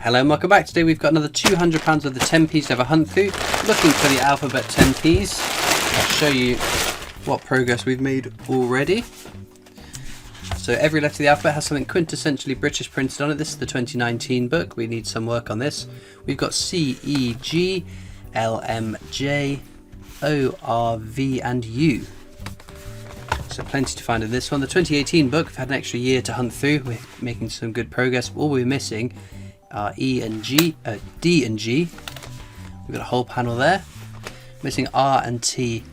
Hello and welcome back. Today we've got another £200 of the 10p's to have a hunt through. Looking for the alphabet 10p's. I'll show you what progress we've made already. So every letter of the alphabet has something quintessentially British printed on it. This is the 2019 book. We need some work on this. We've got C, E, G, L, M, J, O, R, V and U. So plenty to find in this one. The 2018 book, we've had an extra year to hunt through. We're making some good progress. All we're missing are E and G, D and G. We've got a whole panel there. Missing R and T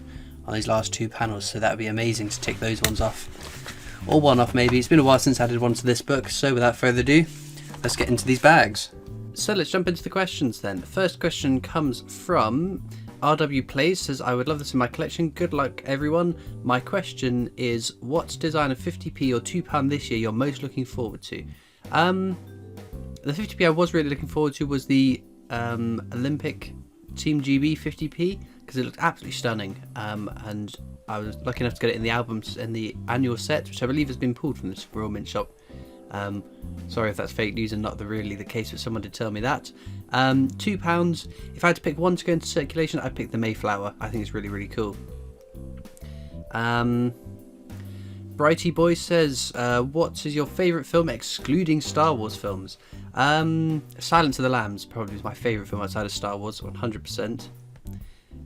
on these last two panels, so that would be amazing to tick those ones off. Or one off maybe. It's been a while since I added one to this book, so without further ado, let's get into these bags. So let's jump into the questions then. The first question comes from RW Plays, says, I would love this in my collection. Good luck everyone. My question is, what design of 50p or £2 this year you're most looking forward to? The 50p I was really looking forward to was the Olympic Team GB 50p, because it looked absolutely stunning, and I was lucky enough to get it in the albums in the annual set, which I believe has been pulled from the Royal Mint shop. Sorry if that's fake news and not really the case, but someone did tell me that. £2, if I had to pick one to go into circulation, I'd pick the Mayflower. I think it's really, really cool. Brighty Boy says, what is your favourite film excluding Star Wars films? Silence of the Lambs probably is my favourite film outside of Star Wars, 100%.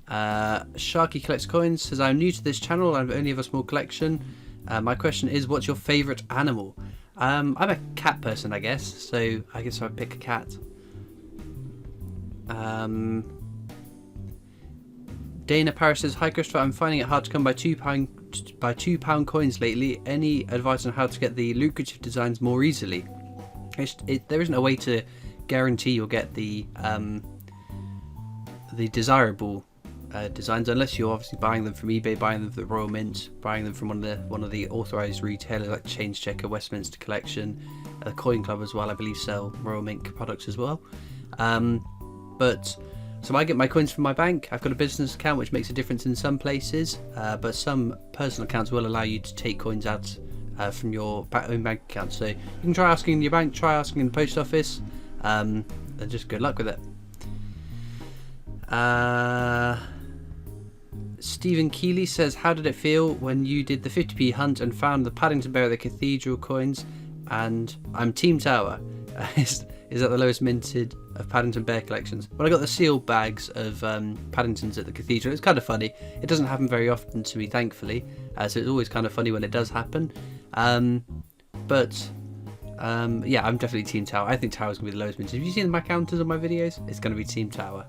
Sharky Collects Coins says, I'm new to this channel, I only have a small collection. My question is, what's your favourite animal? I'm a cat person, I guess, so I guess I'd pick a cat. Dana Parrish says, hi Christopher, I'm finding it hard to come by £2 coins lately. Any advice on how to get the lucrative designs more easily? There isn't a way to guarantee you'll get the desirable designs unless you're obviously buying them from eBay, buying them from the Royal Mint, buying them from one of the authorised retailers like Change Checker, Westminster Collection, the Coin Club as well. I believe sell Royal Mint products as well. So I get my coins from my bank. I've got a business account which makes a difference in some places, but some personal accounts will allow you to take coins out from your own bank account. So you can try asking in your bank, try asking in the post office, and just good luck with it. Stephen Keeley says, how did it feel when you did the 50p hunt and found the Paddington Bear at the Cathedral coins? And I'm Team Tower. Is that the lowest minted of Paddington Bear collections? When I got the sealed bags of Paddingtons at the Cathedral, it's kind of funny. It doesn't happen very often to me, thankfully, so it's always kind of funny when it does happen. Yeah, I'm definitely Team Tower. I think Tower's going to be the lowest minted. Have you seen my counters on my videos? It's going to be Team Tower.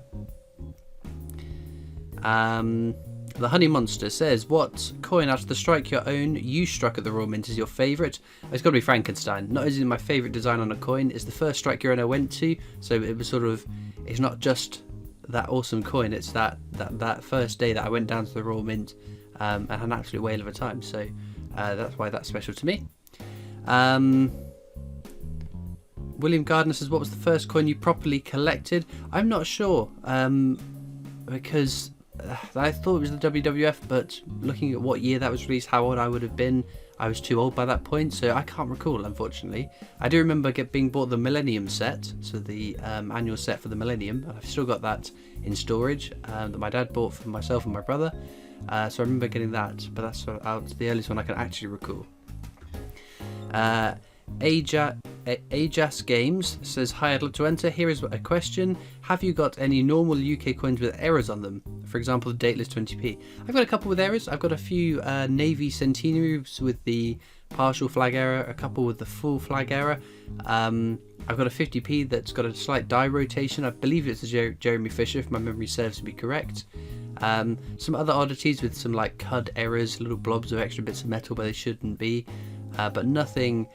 The Honey Monster says, what coin out of the strike your own you struck at the Royal Mint is your favourite? It's got to be Frankenstein. Not only is it my favourite design on a coin, it's the first strike your own I went to, so it was sort of, it's not just that awesome coin, it's that first day that I went down to the Royal Mint and had an absolute whale of a time, so that's why that's special to me. William Gardner says, what was the first coin you properly collected? I'm not sure, because I thought it was the WWF, but looking at what year that was released, how old I would have been, I was too old by that point, so I can't recall, unfortunately. I do remember being bought the Millennium set, so the annual set for the Millennium, and I've still got that in storage that my dad bought for myself and my brother, so I remember getting that, but that's the earliest one I can actually recall. Ajas Games says, hi, I'd love to enter. Here is a question. Have you got any normal UK coins with errors on them? For example, the dateless 20p. I've got a couple with errors. I've got a few Navy centenaries with the partial flag error, a couple with the full flag error. I've got a 50p that's got a slight die rotation. I believe it's a Jeremy Fisher, if my memory serves to be correct. Some other oddities with some like CUD errors, little blobs of extra bits of metal where they shouldn't be, but nothing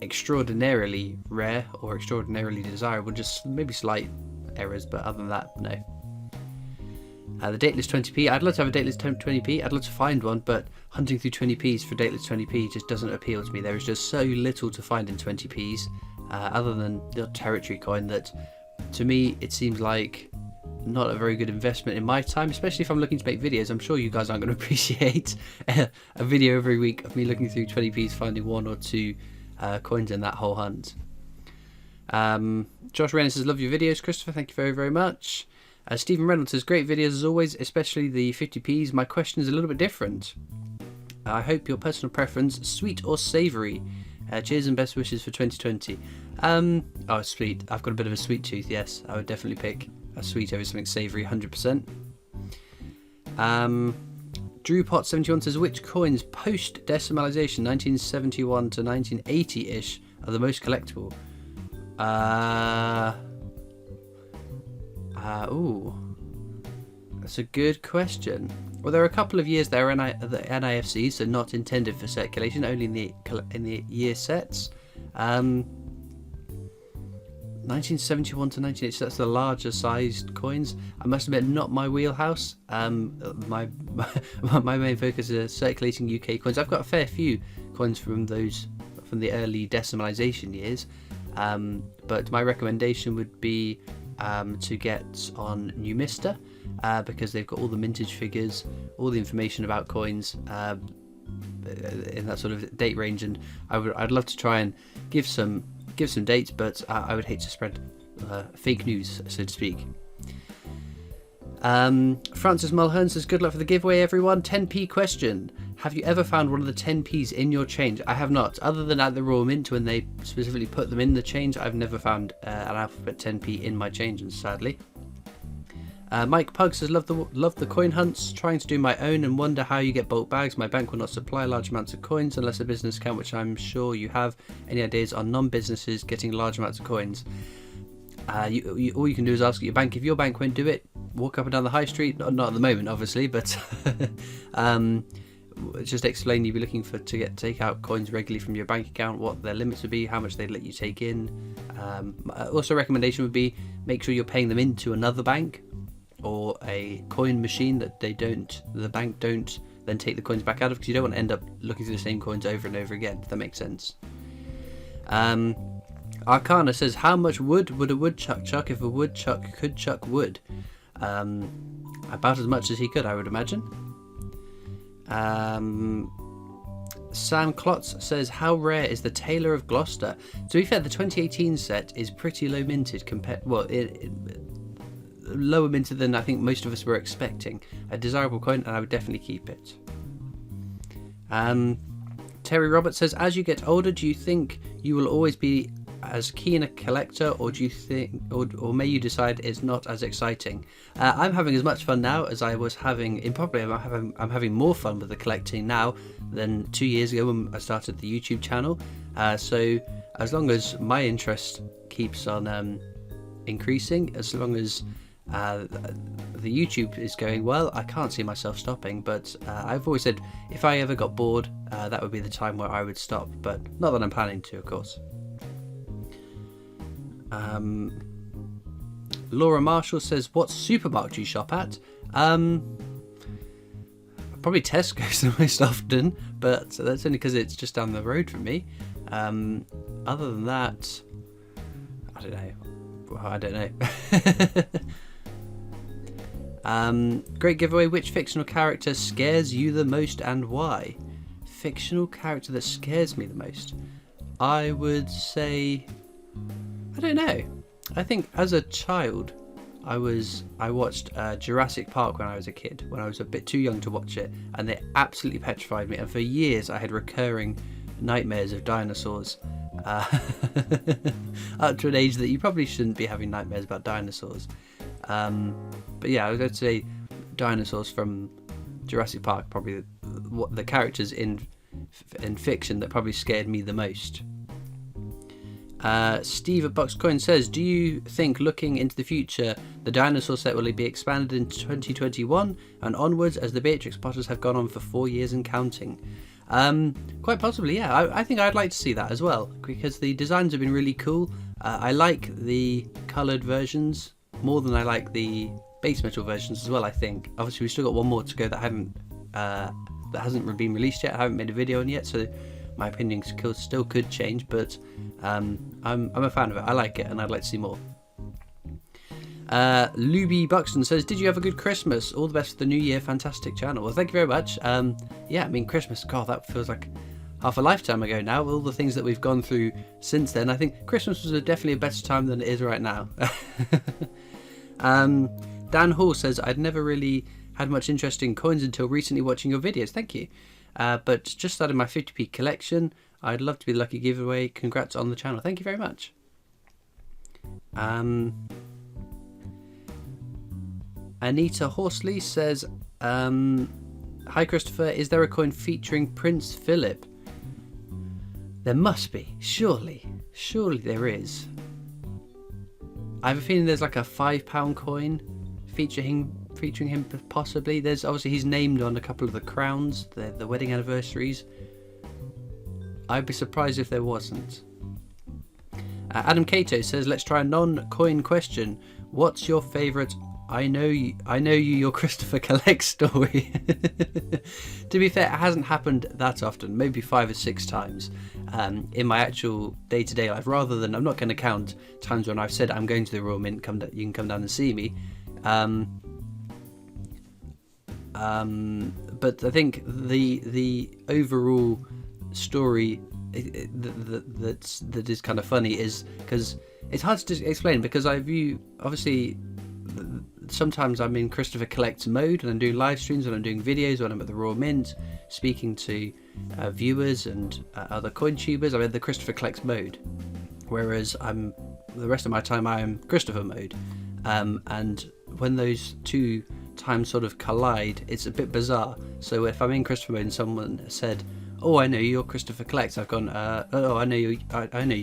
extraordinarily rare or extraordinarily desirable, just maybe slight errors, but other than that, no. The dateless 20p, I'd love to have a dateless 20p, I'd love to find one, but hunting through 20p's for dateless 20p just doesn't appeal to me. There is just so little to find in 20p's, other than the territory coin, that to me it seems like not a very good investment in my time, especially if I'm looking to make videos. I'm sure you guys aren't going to appreciate a video every week of me looking through 20p's finding one or two coins in that whole hunt. Josh Rennie says, love your videos, Christopher. Thank you very, very much. Stephen Reynolds says, great videos as always, especially the 50p's. My question is a little bit different. I hope your personal preference, sweet or savoury? Cheers and best wishes for 2020. Oh, sweet. I've got a bit of a sweet tooth, yes. I would definitely pick a sweet over something savoury, 100%. DrewPot71 says, which coins post-decimalisation, 1971 to 1980-ish, are the most collectible? Ooh. That's a good question. Well, there are a couple of years there the NIFC, so not intended for circulation, only in the year sets. 1971 to 1980, so that's the larger sized coins. I must admit, not my wheelhouse. My main focus is circulating UK coins. I've got a fair few coins from the early decimalisation years, but my recommendation would be to get on Numista, because they've got all the mintage figures, all the information about coins in that sort of date range, and I'd love to try and give some dates, but I would hate to spread fake news, so to speak. Francis Mulhern says, good luck for the giveaway, everyone. 10p question. Have you ever found one of the 10p's in your change? I have not. Other than at the Royal Mint when they specifically put them in the change, I've never found an alphabet 10p in my change, and sadly. Mike Pug says, love the coin hunts, trying to do my own and wonder how you get bulk bags. My bank will not supply large amounts of coins unless a business account, which I'm sure you have. Any ideas on non-businesses getting large amounts of coins? All you can do is ask your bank. If your bank won't do it, walk up and down the high street. Not at the moment, obviously, but just explain you'd be looking to take out coins regularly from your bank account, what their limits would be, how much they'd let you take in. Also, a recommendation would be make sure you're paying them into another bank or a coin machine that the bank don't then take the coins back out of, because you don't want to end up looking through the same coins over and over again, if that makes sense. Arcana says, how much wood would a woodchuck chuck if a woodchuck could chuck wood? About as much as he could, I would imagine. Sam Klotz says, how rare is the Tailor of Gloucester? To be fair, the 2018 set is pretty low minted lower minted than I think most of us were expecting. A desirable coin, and I would definitely keep it. Terry Roberts says, as you get older, do you think you will always be as keen a collector, or do you think, or may you decide it's not as exciting? I'm having as much fun now as I was having I'm having more fun with the collecting now than 2 years ago when I started the YouTube channel. So as long as my interest keeps on increasing, as long as the YouTube is going well, I can't see myself stopping. But I've always said if I ever got bored, that would be the time where I would stop, but not that I'm planning to, of course. Laura Marshall says, what supermarket do you shop at? Probably Tesco's the most often, but that's only because it's just down the road from me. Other than that, I don't know. Great giveaway. Which fictional character scares you the most and why? Fictional character that scares me the most? I would say, I don't know. I think as a child, I watched Jurassic Park when I was a kid, when I was a bit too young to watch it, and they absolutely petrified me. And for years, I had recurring nightmares of dinosaurs. Up to an age that you probably shouldn't be having nightmares about dinosaurs. But yeah, I would say dinosaurs from Jurassic Park, probably the characters in fiction that probably scared me the most. Steve at Buckscoin says, do you think looking into the future the dinosaur set will be expanded in 2021 and onwards, as the Beatrix Potters have gone on for 4 years and counting? Quite possibly, yeah. I think I'd like to see that as well, because the designs have been really cool. I like the coloured versions more than I like the base metal versions as well, I think. Obviously we've still got one more to go that hasn't been released yet. I haven't made a video on yet, so my opinion still could change, but I'm a fan of it. I like it, and I'd like to see more. Luby Buxton says, did you have a good Christmas? All the best for the new year. Fantastic channel. Well, thank you very much. Yeah, I mean, Christmas, God, that feels like half a lifetime ago now, with all the things that we've gone through since then. I think Christmas was definitely a better time than it is right now. Dan Hall says, I'd never really had much interest in coins until recently watching your videos. Thank you. But just started my 50p collection. I'd love to be the lucky giveaway. Congrats on the channel. Thank you very much. Anita Horsley says, hi Christopher, is there a coin featuring Prince Philip? There must be, surely there is. I have a feeling there's like a £5 coin featuring him possibly. There's obviously, he's named on a couple of the crowns, the wedding anniversaries. I'd be surprised if there wasn't. Adam Cato says, let's try a non-coin question. What's your favourite I know you, your Christopher Collect story? To be fair, it hasn't happened that often, maybe 5 or 6 times in my actual day-to-day life, rather than, I'm not going to count times when I've said I'm going to the Royal Mint, you can come down and see me. But I think the overall story that is kind of funny is because it's hard to explain, because I view, obviously, sometimes I'm in Christopher Collects mode and I'm doing live streams, when I'm doing videos, when I'm at the Royal Mint speaking to viewers and other coin tubers. I'm in the Christopher Collects mode, whereas the rest of my time I'm Christopher mode, and when those two times sort of collide, it's a bit bizarre. So if I'm in Christopher mode and someone said, oh, I know you're Christopher Collects, I've gone, oh, I know you,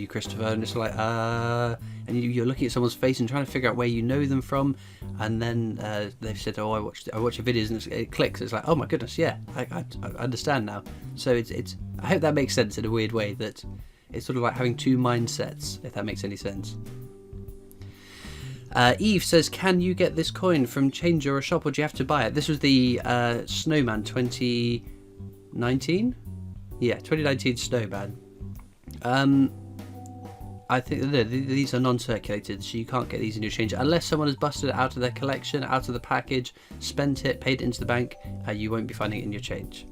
Christopher, and it's like, and you're looking at someone's face and trying to figure out where you know them from, and then they've said, oh, I watch your videos, and it clicks. It's like, oh my goodness, yeah, I understand now. So it's I hope that makes sense in a weird way, that it's sort of like having two mindsets, if that makes any sense. Eve says, can you get this coin from Change or a shop, or do you have to buy it? This was the Snowman 2019? Yeah, 2019 Snowman. I think these are non-circulated, so you can't get these in your change unless someone has busted it out of their collection, out of the package, spent it, paid it into the bank. You won't be finding it in your change.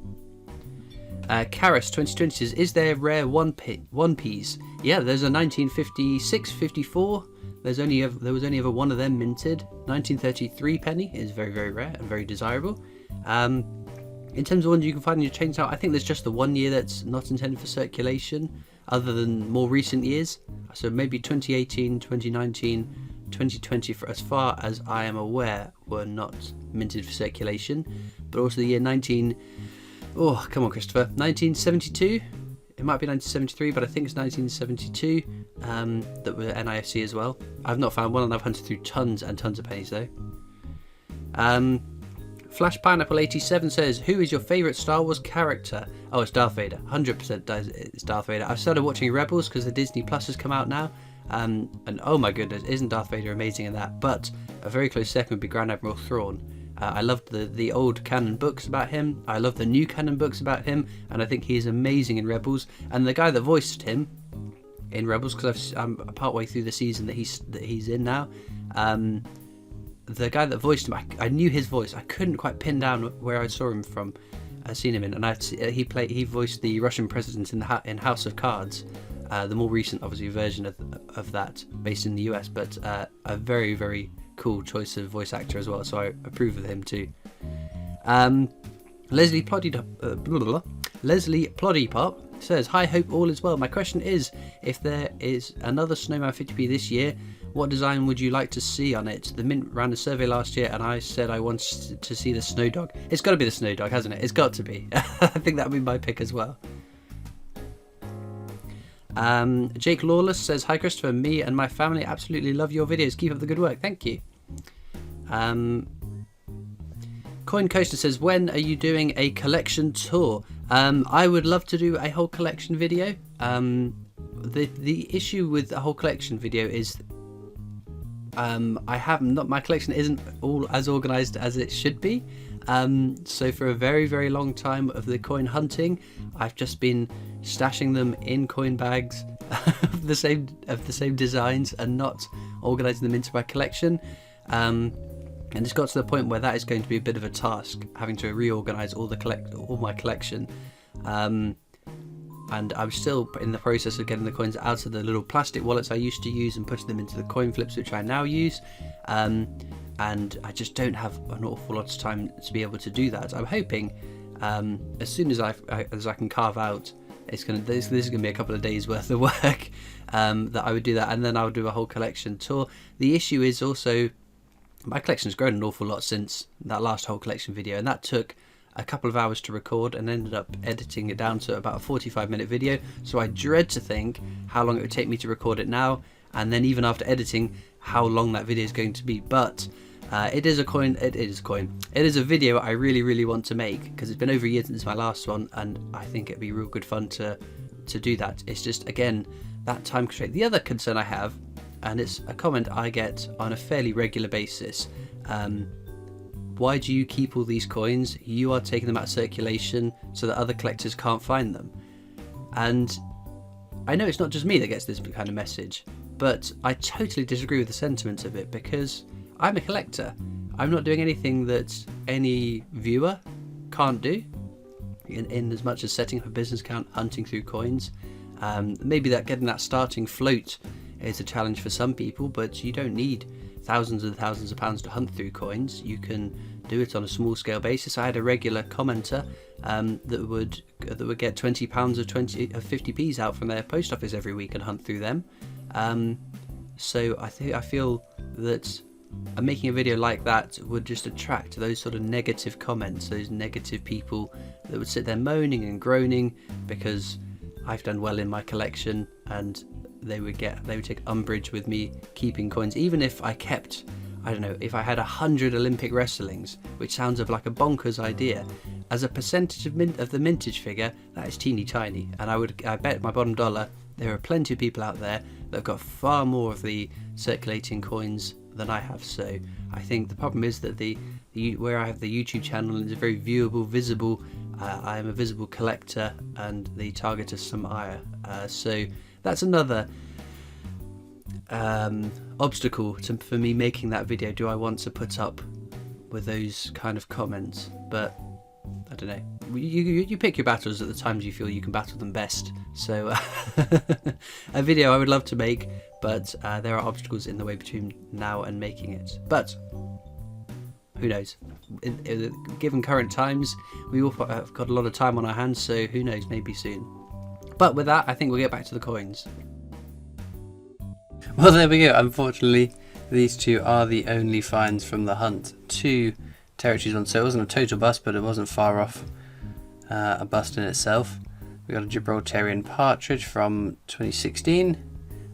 Karis 2020 says, is there rare one piece? Yeah, there's a 1956-54. There was only ever one of them minted. 1933 penny is very, very rare and very desirable. In terms of ones you can find in your change now, I think there's just the 1 year that's not intended for circulation, other than more recent years. So maybe 2018, 2019, 2020, for as far as I am aware, were not minted for circulation. But also the year 1972. It might be 1973, but I think it's 1972 that were NIFC as well. I've not found one, and I've hunted through tons and tons of pennies though. Flash Pineapple 87 says, who is your favourite Star Wars character? Oh, it's Darth Vader. 100% it's Darth Vader. I've started watching Rebels because the Disney Plus has come out now. And oh my goodness, isn't Darth Vader amazing in that? But a very close second would be Grand Admiral Thrawn. I loved the old canon books about him. I love the new canon books about him. And I think he is amazing in Rebels. And the guy that voiced him in Rebels, because I'm partway through the season that he's in now, the guy that voiced him, I knew his voice. I couldn't quite pin down where I saw him from. I'd seen him in, and he voiced the Russian president in House of Cards, the more recent, obviously, version of that, based in the US. But a very, very cool choice of voice actor as well. So I approve of him too. Leslie Ploddipop says, hi, hope all is well. My question is, if there is another Snowman 50p this year, what design would you like to see on it? The Mint ran a survey last year and I said I wanted to see the Snow Dog. It's got to be the Snow Dog, hasn't it? It's got to be. I think that would be my pick as well. Jake Lawless says, hi Christopher, me and my family absolutely love your videos. Keep up the good work. Thank you. Coin Coaster says, when are you doing a collection tour? I would love to do a whole collection video. The issue with the whole collection video is my collection isn't all as organized as it should be. So for a very, very long time of the coin hunting, I've just been stashing them in coin bags of the same designs and not organizing them into my collection. And it's got to the point where that is going to be a bit of a task, having to reorganize all my collection. and I'm still in the process of getting the coins out of the little plastic wallets I used to use and putting them into the coin flips, which I now use. And I just don't have an awful lot of time to be able to do that. I'm hoping as soon as I can carve out, this is gonna be a couple of days worth of work, that I would do that, and then I would do a whole collection tour. The issue is also my collection's grown an awful lot since that last whole collection video, and that took a couple of hours to record and ended up editing it down to about a 45-minute video. So I dread to think how long it would take me to record it now, and then even after editing, how long that video is going to be. But it is a video I really want to make, because it's been over a year since my last one, and I think it'd be real good fun to do that. It's just, again, that time constraint. The other concern I have, and it's a comment I get on a fairly regular basis, why do you keep all these coins? You are taking them out of circulation so that other collectors can't find them. And I know it's not just me that gets this kind of message, but I totally disagree with the sentiments of it, because I'm a collector. I'm not doing anything that any viewer can't do, in as much as setting up a business account, hunting through coins. Maybe that getting that starting float is a challenge for some people, but you don't need thousands and thousands of pounds to hunt through coins. You can do it on a small scale basis. I had a regular commenter that would get £20 or 50p's out from their post office every week and hunt through them. So I feel that making a video like that would just attract those sort of negative comments, those negative people that would sit there moaning and groaning because I've done well in my collection, and they would take umbrage with me keeping coins, even if I kept, I don't know, if I had 100 Olympic wrestlings, which sounds of like a bonkers idea. As a percentage of the mintage figure, that is teeny tiny, and I bet my bottom dollar there are plenty of people out there that have got far more of the circulating coins than I have. So I think the problem is that where I have the YouTube channel is very viewable, visible. I am a visible collector, and the target is some ire. So that's another obstacle for me making that video. Do I want to put up with those kind of comments? But I don't know. You pick your battles at the times you feel you can battle them best. So a video I would love to make, but there are obstacles in the way between now and making it. But who knows? Given current times, we all have got a lot of time on our hands, so who knows, maybe soon. But with that, I think we'll get back to the coins. Well, there we go. Unfortunately, these two are the only finds from the hunt. 2 territories on, so it wasn't a total bust, but it wasn't far off a bust in itself. We got a Gibraltarian partridge from 2016,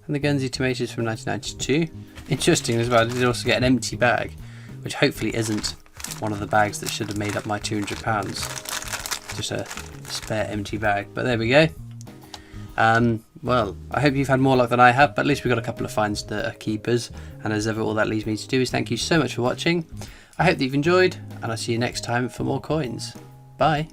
and the Guernsey tomatoes from 1992. Interesting as well, I did also get an empty bag, which hopefully isn't one of the bags that should have made up my £200. Just a spare empty bag, but there we go. Well, I hope you've had more luck than I have, but at least we've got a couple of finds that are keepers, and as ever, all that leaves me to do is thank you so much for watching. I hope that you've enjoyed, and I'll see you next time for more coins. Bye.